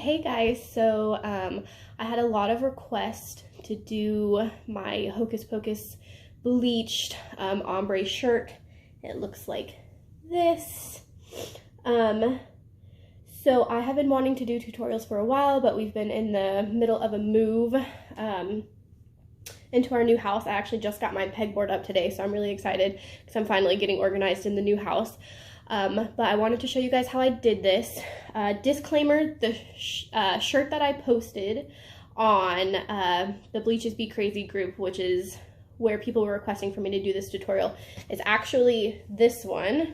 Hey guys, so I had a lot of requests to do my Hocus Pocus bleached ombre shirt. It looks like this. So I have been wanting to do tutorials for a while, but we've been in the middle of a move into our new house. I actually just got my pegboard up today, so I'm really excited because I'm finally getting organized in the new house. But I wanted to show you guys how I did this. Disclaimer, the shirt that I posted on the Bleaches Be Crazy group, which is where people were requesting for me to do this tutorial, is actually this one.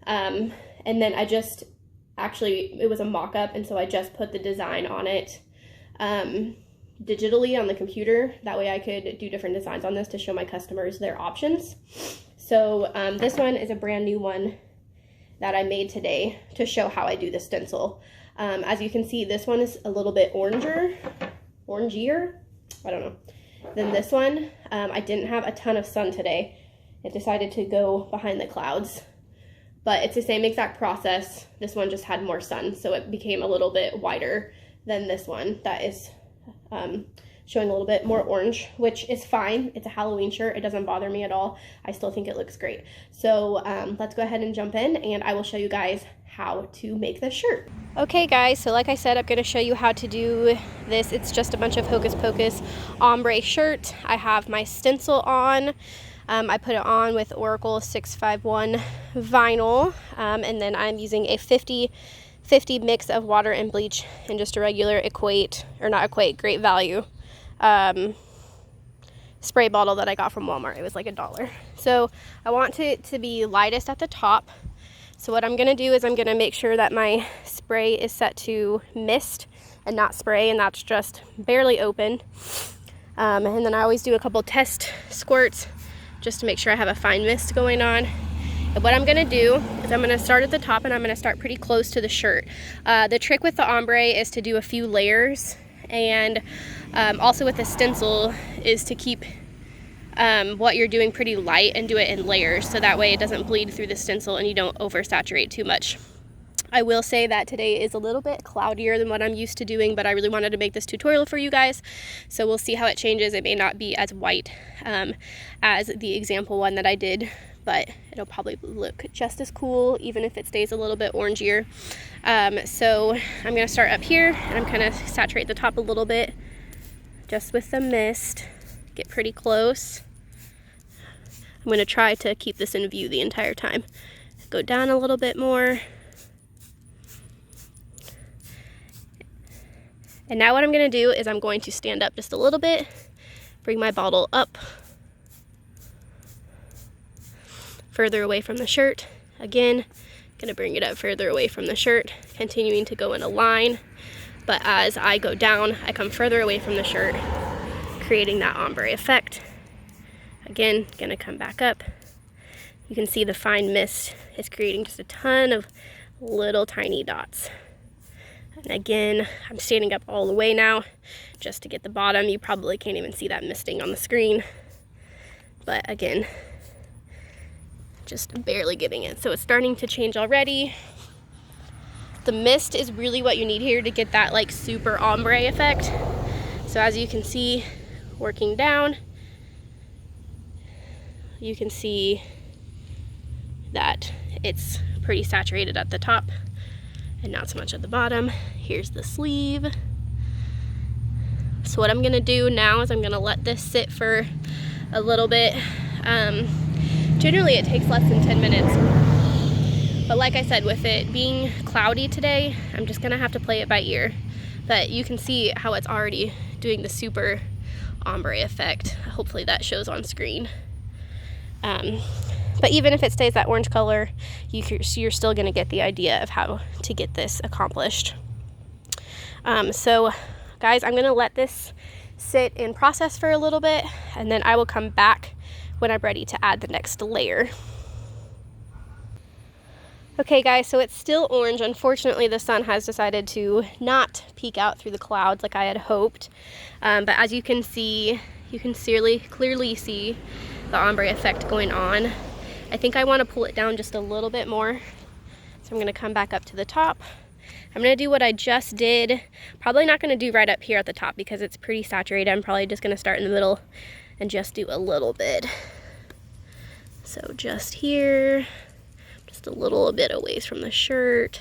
And then I just, it was a mock-up, and so I just put the design on it digitally on the computer. That way I could do different designs on this to show my customers their options. So this one is a brand new one that I made today to show how I do the stencil. As you can see, this one is a little bit orangier, I don't know, than this one. I didn't have a ton of sun today. It decided to go behind the clouds, but it's the same exact process. This one just had more sun, so it became a little bit whiter than this one that is showing a little bit more orange, which is fine. It's a Halloween shirt. It doesn't bother me at all. I still think it looks great. So let's go ahead and jump in, and I will show you guys how to make this shirt. Okay guys, so like I said, I'm going to show you how to do this. It's just a bunch of Hocus Pocus ombre shirt. I have my stencil on. I put it on with Oracle 651 vinyl, and then I'm using a 50 mix of water and bleach and just a regular Great Value spray bottle that I got from Walmart. It was like $1. So I want it to be lightest at the top. So what I'm going to do is I'm going to make sure that my spray is set to mist and not spray, and that's just barely open. And then I always do a couple test squirts just to make sure I have a fine mist going on. And what I'm going to do is I'm going to start at the top, and I'm going to start pretty close to the shirt. The trick with the ombre is to do a few layers, and also with the stencil is to keep what you're doing pretty light and do it in layers, so that way it doesn't bleed through the stencil and you don't oversaturate too much. I will say that today is a little bit cloudier than what I'm used to doing, but I really wanted to make this tutorial for you guys, so we'll see how it changes. It may not be as white as the example one that I did, but it'll probably look just as cool even if it stays a little bit orangier. So I'm going to start up here, and I'm going to saturate the top a little bit just with the mist. Get pretty close. I'm going to try to keep this in view the entire time. Go down a little bit more. And now what I'm going to do is I'm going to stand up just a little bit, bring my bottle up further away from the shirt. Again, going to bring it up further away from the shirt, continuing to go in a line. But as I go down, I come further away from the shirt, creating that ombre effect. Again, going to come back up. You can see the fine mist is creating just a ton of little tiny dots. And again, I'm standing up all the way now just to get the bottom. You probably can't even see that misting on the screen. But again, just barely getting it. So it's starting to change already. The mist is really what you need here to get that like super ombre effect. So as you can see, working down, you can see that it's pretty saturated at the top and not so much at the bottom. Here's the sleeve. So what I'm gonna do now is I'm gonna let this sit for a little bit. Generally it takes less than 10 minutes. But like I said, with it being cloudy today, I'm just gonna have to play it by ear. But you can see how it's already doing the super ombre effect. Hopefully that shows on screen. But even if it stays that orange color, you're still gonna get the idea of how to get this accomplished. So guys, I'm gonna let this sit and process for a little bit, and then I will come back when I'm ready to add the next layer. Okay guys, so it's still orange. Unfortunately, the sun has decided to not peek out through the clouds like I had hoped. But as you can see, you can clearly see the ombre effect going on. I think I want to pull it down just a little bit more. So I'm going to come back up to the top, I'm gonna do what I just did. Probably not gonna do right up here at the top because it's pretty saturated. I'm probably just gonna start in the middle and just do a little bit. So just here, just a little bit away from the shirt.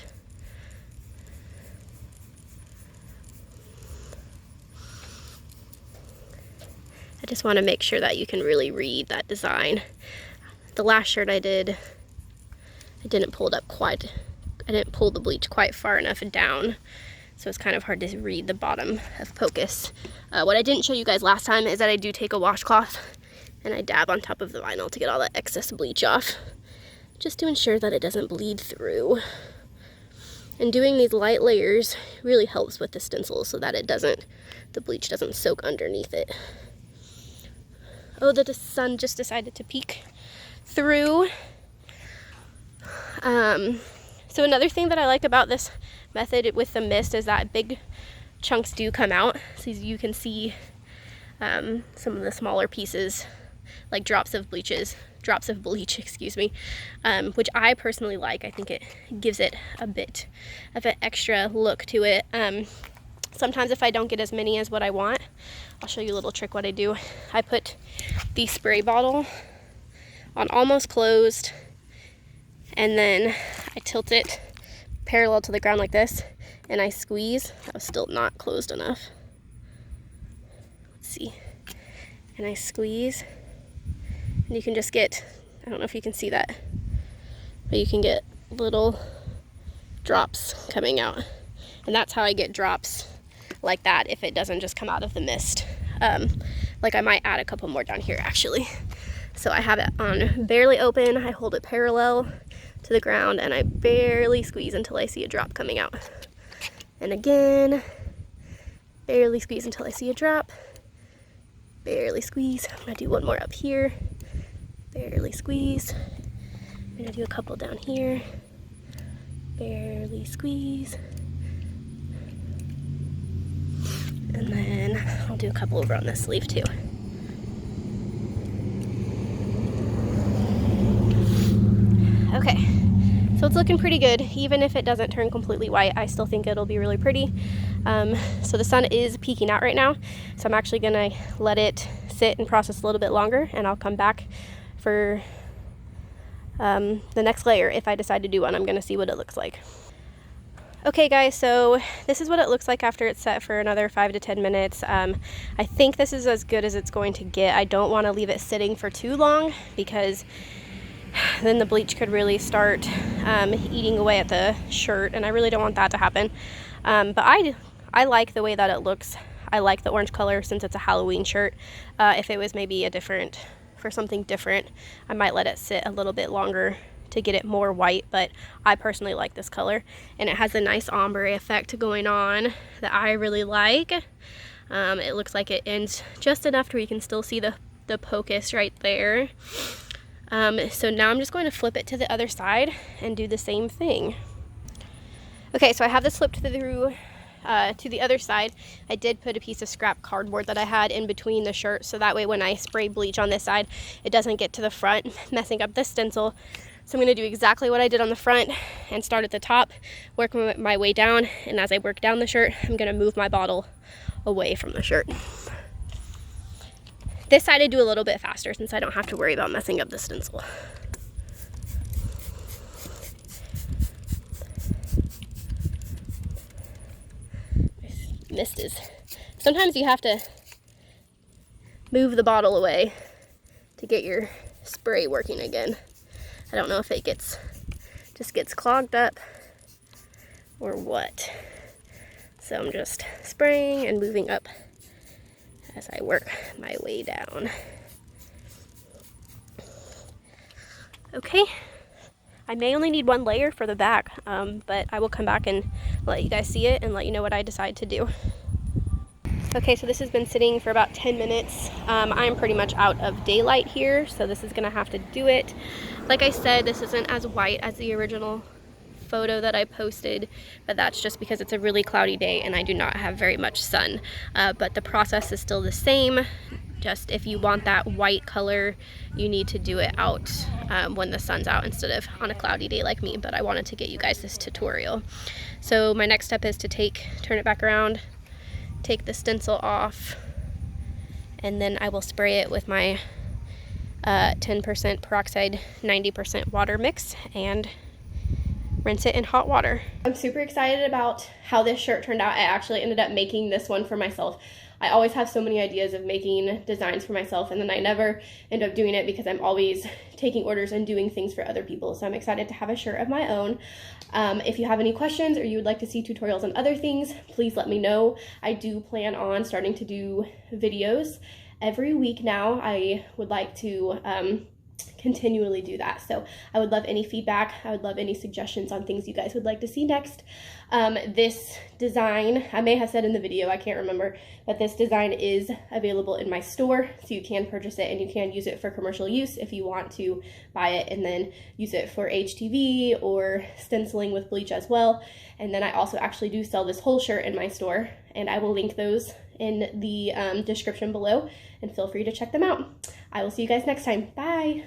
I just want to make sure that you can really read that design. The last shirt I did, I didn't pull the bleach quite far enough down, so it's kind of hard to read the bottom of Pocus. What I didn't show you guys last time is that I do take a washcloth and I dab on top of the vinyl to get all that excess bleach off, just to ensure that it doesn't bleed through. And doing these light layers really helps with the stencil so that the bleach doesn't soak underneath it. Oh, the sun just decided to peek through. So another thing that I like about this method with the mist is that big chunks do come out. So you can see some of the smaller pieces, like drops of bleach, excuse me, which I personally like. I think it gives it a bit of an extra look to it. Sometimes if I don't get as many as what I want, I'll show you a little trick what I do. I put the spray bottle on almost closed, and then I tilt it parallel to the ground like this, and I squeeze. That was still not closed enough. Let's see. And I squeeze, and you can just get, I don't know if you can see that, but you can get little drops coming out. And that's how I get drops like that if it doesn't just come out of the mist. Like I might add a couple more down here actually. So I have it on barely open, I hold it parallel to the ground, and I barely squeeze until I see a drop coming out. And again, barely squeeze until I see a drop. Barely squeeze. I'm gonna do one more up here. Barely squeeze. I'm gonna do a couple down here. Barely squeeze. And then I'll do a couple over on this sleeve too. Okay, so it's looking pretty good. Even if it doesn't turn completely white, I still think it'll be really pretty. So the sun is peeking out right now, so I'm actually gonna let it sit and process a little bit longer, and I'll come back for the next layer. If I decide to do one, I'm gonna see what it looks like. Okay guys, so this is what it looks like after it's set for another 5 to 10 minutes. I think this is as good as it's going to get. I don't want to leave it sitting for too long because then the bleach could really start eating away at the shirt, and I really don't want that to happen. But I like the way that it looks. I like the orange color since it's a Halloween shirt. If it was maybe for something different, I might let it sit a little bit longer to get it more white, but I personally like this color, and it has a nice ombre effect going on that I really like. It looks like it ends just enough to where you can still see the Pocus right there. So now I'm just going to flip it to the other side and do the same thing. Okay, so I have this flipped through to the other side. I did put a piece of scrap cardboard that I had in between the shirt, so that way when I spray bleach on this side, it doesn't get to the front, messing up the stencil. So I'm going to do exactly what I did on the front and start at the top, work my way down, and as I work down the shirt, I'm going to move my bottle away from the shirt. This side I do a little bit faster since I don't have to worry about messing up the stencil. Mist is, sometimes you have to move the bottle away to get your spray working again. I don't know if it just gets clogged up or what. So I'm just spraying and moving up as I work my way down. Okay, I may only need one layer for the back, but I will come back and let you guys see it and let you know what I decide to do. Okay, so this has been sitting for about 10 minutes. I'm pretty much out of daylight here, so this is gonna have to do it. Like I said, this isn't as white as the original photo that I posted, but that's just because it's a really cloudy day and I do not have very much sun. But the process is still the same. Just if you want that white color, you need to do it out when the sun's out instead of on a cloudy day like me, but I wanted to get you guys this tutorial. So my next step is to turn it back around, take the stencil off, and then I will spray it with my 10% peroxide, 90% water mix, and rinse it in hot water. I'm super excited about how this shirt turned out. I actually ended up making this one for myself. I always have so many ideas of making designs for myself, and then I never end up doing it because I'm always taking orders and doing things for other people. So I'm excited to have a shirt of my own. If you have any questions or you would like to see tutorials on other things, please let me know. I do plan on starting to do videos every week now. I would like to continually do that. So I would love any feedback. I would love any suggestions on things you guys would like to see next. This design, I may have said in the video, I can't remember, but this design is available in my store, so you can purchase it and you can use it for commercial use if you want to buy it and then use it for HTV or stenciling with bleach as well. And then I also actually do sell this whole shirt in my store, and I will link those in the description below, and feel free to check them out. I will see you guys next time. Bye!